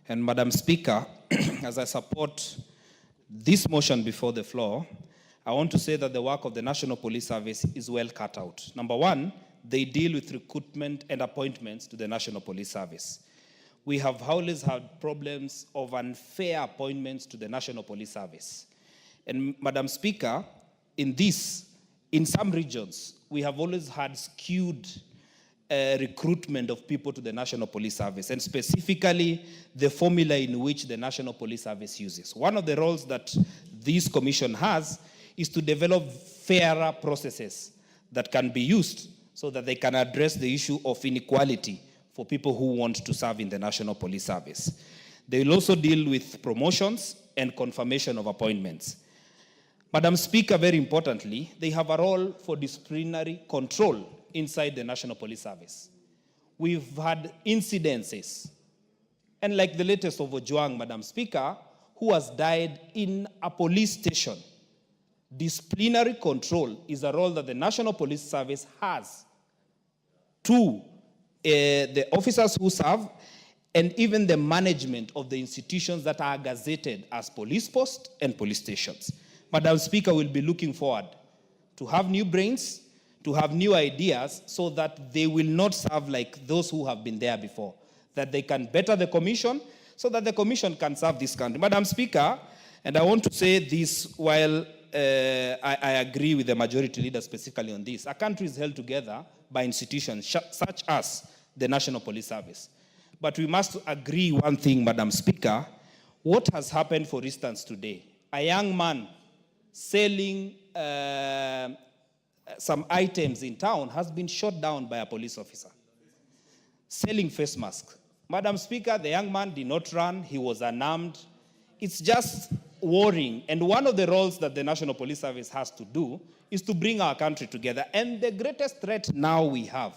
And Madam Speaker, as I support this motion before the floor, I want to say that the work of the National Police Service is well cut out. Number one, they deal with recruitment and appointments to the National Police Service. We have always had problems of unfair appointments to the National Police Service. And Madam Speaker, in some regions, we have always had skewed recruitment of people to the National Police Service, and specifically the formula in which the National Police Service uses. One of the roles that this commission has is to develop fairer processes that can be used so that they can address the issue of inequality for people who want to serve in the National Police Service. They will also deal with promotions and confirmation of appointments. Madam Speaker, very importantly, they have a role for disciplinary control inside the National Police Service. We've had incidences, and like the latest of Ojwang, Madam Speaker, who has died in a police station. Disciplinary control is a role that the National Police Service has to the officers who serve and even the management of the institutions that are gazetted as police posts and police stations. Madam Speaker, will be looking forward to have new brains, to have new ideas so that they will not serve like those who have been there before, that they can better the commission so that the commission can serve this country. Madam Speaker, and I want to say this while I agree with the majority leader specifically on this, a country is held together by institutions such as the National Police Service. But we must agree one thing, Madam Speaker, what has happened, for instance, today, a young man selling some items in town has been shot down by a police officer, selling face masks. Madam Speaker, the young man did not run, he was unarmed. It's just worrying. And one of the roles that the National Police Service has to do is to bring our country together. And the greatest threat now we have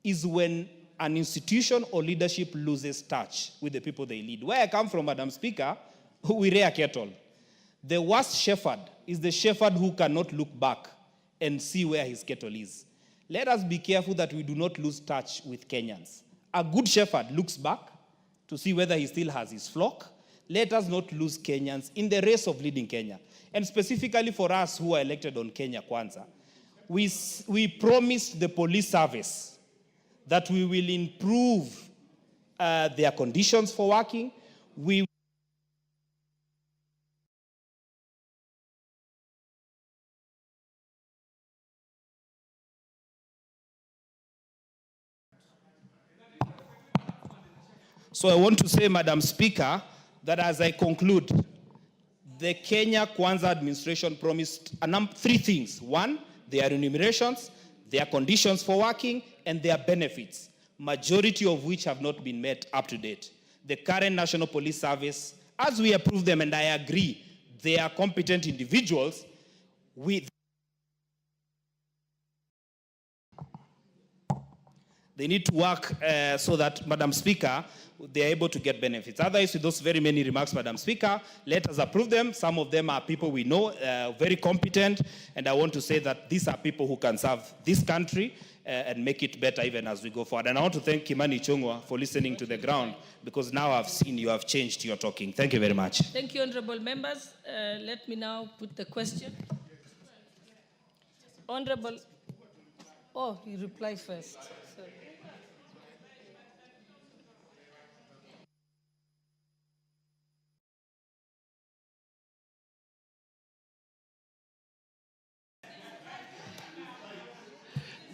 is when an institution or leadership loses touch with the people they lead. Where I come from, Madam Speaker, we rear cattle. The worst shepherd is the shepherd who cannot look back and see where his cattle is. Let us be careful that we do not lose touch with Kenyans. A good shepherd looks back to see whether he still has his flock. Let us not lose Kenyans in the race of leading Kenya. And specifically for us who are elected on Kenya Kwanza, we promised the police service that we will improve their conditions for working. So I want to say, Madam Speaker, that as I conclude, the Kenya Kwanza administration promised three things. One, their remunerations, their conditions for working, and their benefits, majority of which have not been met up to date. The current National Police Service, as we approve them, and I agree, they are competent individuals, they need to work so that, Madam Speaker, they are able to get benefits. Otherwise, with those very many remarks, Madam Speaker, let us approve them. Some of them are people we know, very competent, and I want to say that these are people who can serve this country and make it better even as we go forward. And I want to thank Kimani Ichung'wah for listening to the ground, because now I've seen you have changed your talking. Thank you very much. Thank you, honorable members. Let me now put the question. Honorable, oh, you reply first. Sorry.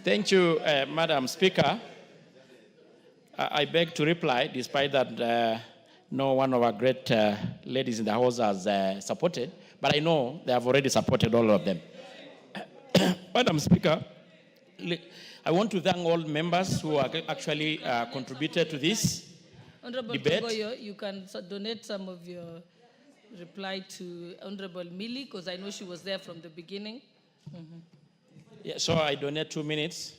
Thank you, Madam Speaker. I beg to reply, despite that no one of our great ladies in the House has supported, but I know they have already supported all of them. Madam Speaker, I want to thank all members who have actually contributed to this Honorable debate. Ngongoyo, you can donate some of your reply to Honorable Millie, because I know she was there from the beginning. Yeah, so I donate 2 minutes.